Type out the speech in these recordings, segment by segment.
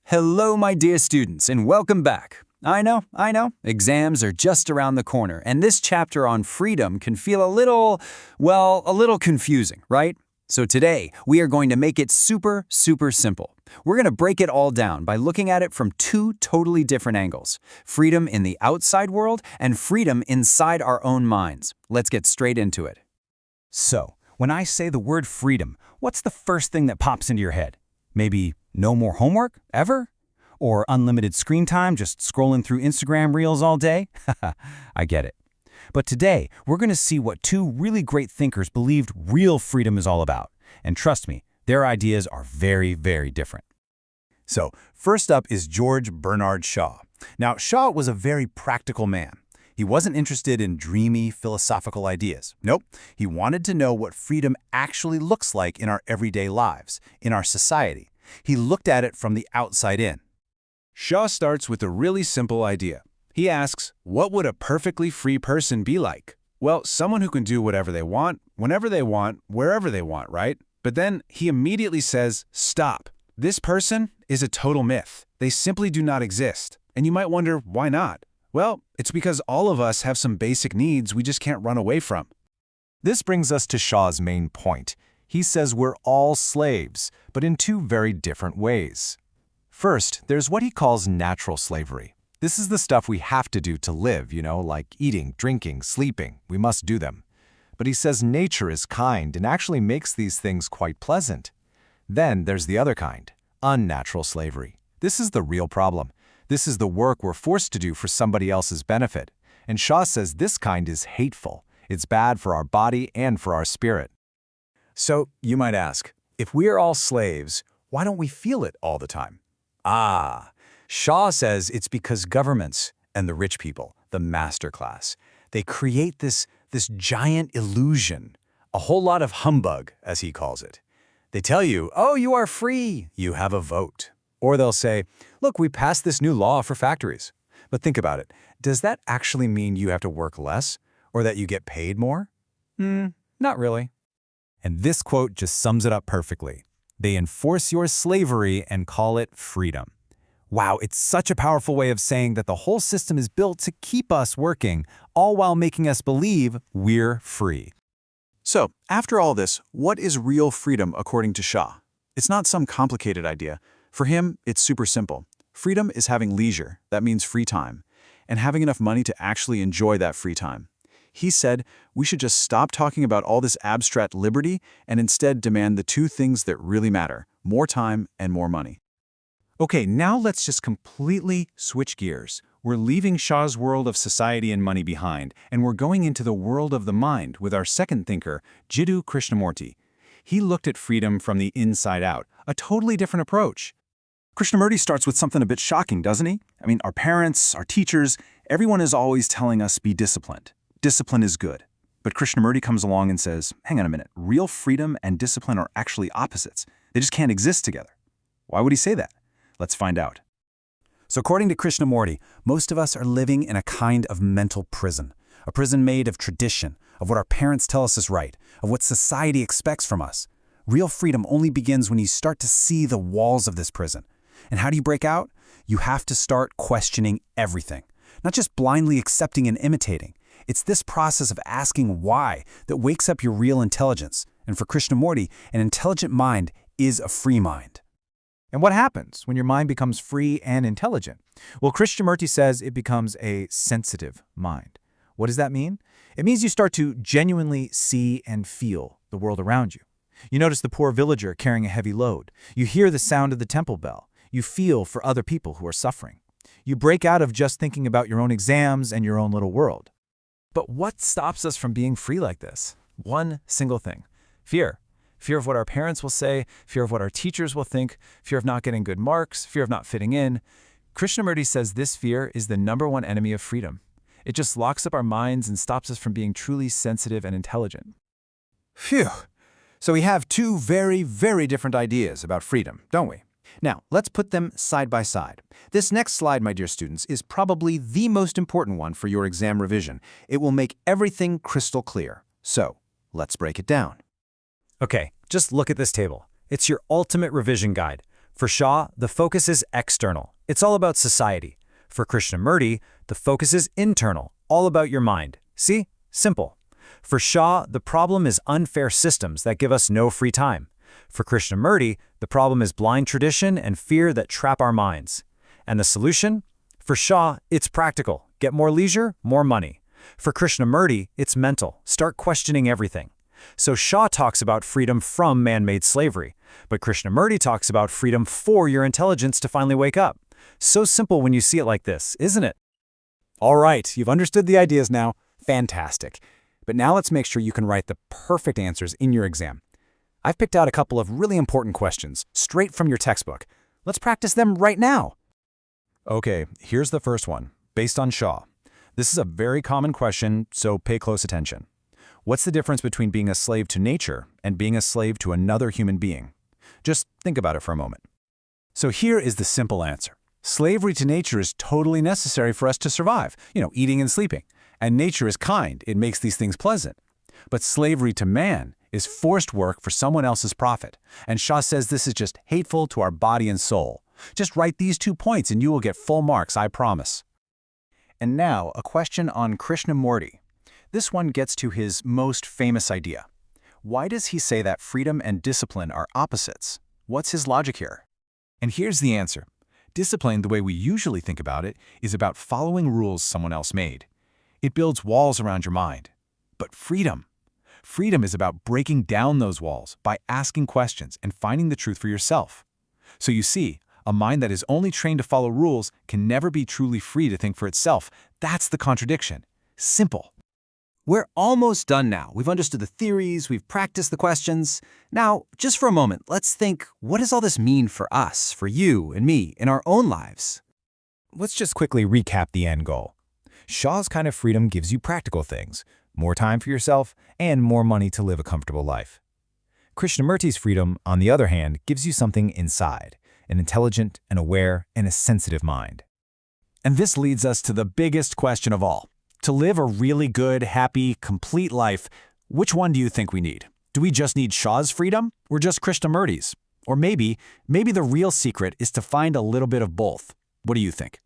Hello, my dear students, and welcome back. I know, exams are just around the corner, and this chapter on freedom can feel a little confusing, right? So today, we are going to make it super simple. We're going to break it all down by looking at it from two totally different angles: freedom in the outside world and freedom inside our own minds. Let's get straight into it. So, when I say the word freedom, what's the first thing that pops into your head? Maybe no more homework, ever? Or unlimited screen time, just scrolling through Instagram Reels all day? I get it. But today, we're going to see what two really great thinkers believed real freedom is all about. And trust me, their ideas are very different. So, first up is George Bernard Shaw. Now, Shaw was a very practical man. He wasn't interested in dreamy, philosophical ideas. Nope, he wanted to know what freedom actually looks like in our everyday lives, in our society. He looked at it from the outside in. Shaw starts with a really simple idea. He asks, what would a perfectly free person be like? Well, someone who can do whatever they want, whenever they want, wherever they want, right? But then he immediately says, stop. This person is a total myth. They simply do not exist. And you might wonder, why not? Well, it's because all of us have some basic needs we just can't run away from. This brings us to Shaw's main point. He says we're all slaves, but in two very different ways. First, there's what he calls natural slavery. This is the stuff we have to do to live, like eating, drinking, sleeping. We must do them. But he says nature is kind and actually makes these things quite pleasant. Then there's the other kind, unnatural slavery. This is the real problem. This is the work we're forced to do for somebody else's benefit. And Shaw says this kind is hateful. It's bad for our body and for our spirit. So, you might ask, if we're all slaves, why don't we feel it all the time? Shaw says it's because governments and the rich people, the master class, they create this giant illusion, a whole lot of humbug, as he calls it. They tell you, oh, you are free, you have a vote. Or they'll say, look, we passed this new law for factories. But think about it. Does that actually mean you have to work less or that you get paid more? Not really. And this quote just sums it up perfectly. They enforce your slavery and call it freedom. Wow, it's such a powerful way of saying that the whole system is built to keep us working, all while making us believe we're free. So, after all this, what is real freedom according to Shaw? It's not some complicated idea. For him, it's super simple. Freedom is having leisure, that means free time, and having enough money to actually enjoy that free time. He said we should just stop talking about all this abstract liberty and instead demand the two things that really matter: more time and more money. Okay, now let's just completely switch gears. We're leaving Shaw's world of society and money behind, and we're going into the world of the mind with our second thinker, Jiddu Krishnamurti. He looked at freedom from the inside out, a totally different approach. Krishnamurti starts with something a bit shocking, doesn't he? I mean, our parents, our teachers, everyone is always telling us be disciplined. Discipline is good. But Krishnamurti comes along and says, hang on a minute, real freedom and discipline are actually opposites. They just can't exist together. Why would he say that? Let's find out. So according to Krishnamurti, most of us are living in a kind of mental prison. A prison made of tradition, of what our parents tell us is right, of what society expects from us. Real freedom only begins when you start to see the walls of this prison. And how do you break out? You have to start questioning everything. Not just blindly accepting and imitating. It's this process of asking why that wakes up your real intelligence. And for Krishnamurti, an intelligent mind is a free mind. And what happens when your mind becomes free and intelligent? Well, Krishnamurti says it becomes a sensitive mind. What does that mean? It means you start to genuinely see and feel the world around you. You notice the poor villager carrying a heavy load. You hear the sound of the temple bell. You feel for other people who are suffering. You break out of just thinking about your own exams and your own little world. But what stops us from being free like this? One single thing: fear. Fear of what our parents will say, fear of what our teachers will think, fear of not getting good marks, fear of not fitting in. Krishnamurti says this fear is the #1 enemy of freedom. It just locks up our minds and stops us from being truly sensitive and intelligent. Phew. So we have two very different ideas about freedom, don't we? Now, let's put them side by side. This next slide, my dear students, is probably the most important one for your exam revision. It will make everything crystal clear. So, let's break it down. Okay, just look at this table. It's your ultimate revision guide. For Shah, the focus is external. It's all about society. For Krishnamurti, the focus is internal, all about your mind. See? Simple. For Shah, the problem is unfair systems that give us no free time. For Krishnamurti, the problem is blind tradition and fear that trap our minds. And the solution? For Shah, it's practical. Get more leisure, more money. For Krishnamurti, it's mental. Start questioning everything. So Shah talks about freedom from man-made slavery, but Krishnamurti talks about freedom for your intelligence to finally wake up. So simple when you see it like this, isn't it? All right, you've understood the ideas now. Fantastic. But now let's make sure you can write the perfect answers in your exam. I've picked out a couple of really important questions, straight from your textbook. Let's practice them right now. Okay, here's the first one, based on Shaw. This is a very common question, so pay close attention. What's the difference between being a slave to nature and being a slave to another human being? Just think about it for a moment. So here is the simple answer. Slavery to nature is totally necessary for us to survive, eating and sleeping. And nature is kind, it makes these things pleasant. But slavery to man is forced work for someone else's profit. And Shaw says this is just hateful to our body and soul. Just write these 2 points and you will get full marks, I promise. And now, a question on Krishnamurti. This one gets to his most famous idea. Why does he say that freedom and discipline are opposites? What's his logic here? And here's the answer. Discipline, the way we usually think about it, is about following rules someone else made. It builds walls around your mind. But freedom is about breaking down those walls by asking questions and finding the truth for yourself. So you see, a mind that is only trained to follow rules can never be truly free to think for itself. That's the contradiction. Simple. We're almost done now. We've understood the theories, we've practiced the questions. Now, just for a moment, let's think, what does all this mean for us, for you and me, in our own lives? Let's just quickly recap the end goal. Shaw's kind of freedom gives you practical things, more time for yourself, and more money to live a comfortable life. Krishnamurti's freedom, on the other hand, gives you something inside, an intelligent, an aware, and a sensitive mind. And this leads us to the biggest question of all. To live a really good, happy, complete life, which one do you think we need? Do we just need Shaw's freedom or just Krishnamurti's? Or maybe the real secret is to find a little bit of both. What do you think?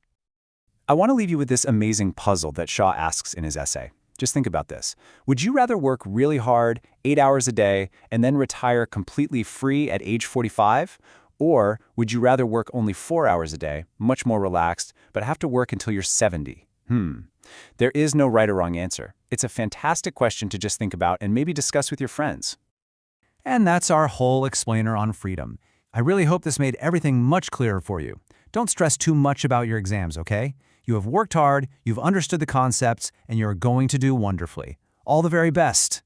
I want to leave you with this amazing puzzle that Shaw asks in his essay. Just think about this. Would you rather work really hard, 8 hours a day, and then retire completely free at age 45? Or would you rather work only 4 hours a day, much more relaxed, but have to work until you're 70? There is no right or wrong answer. It's a fantastic question to just think about and maybe discuss with your friends. And that's our whole explainer on freedom. I really hope this made everything much clearer for you. Don't stress too much about your exams, okay? You have worked hard, you've understood the concepts, and you're going to do wonderfully. All the very best.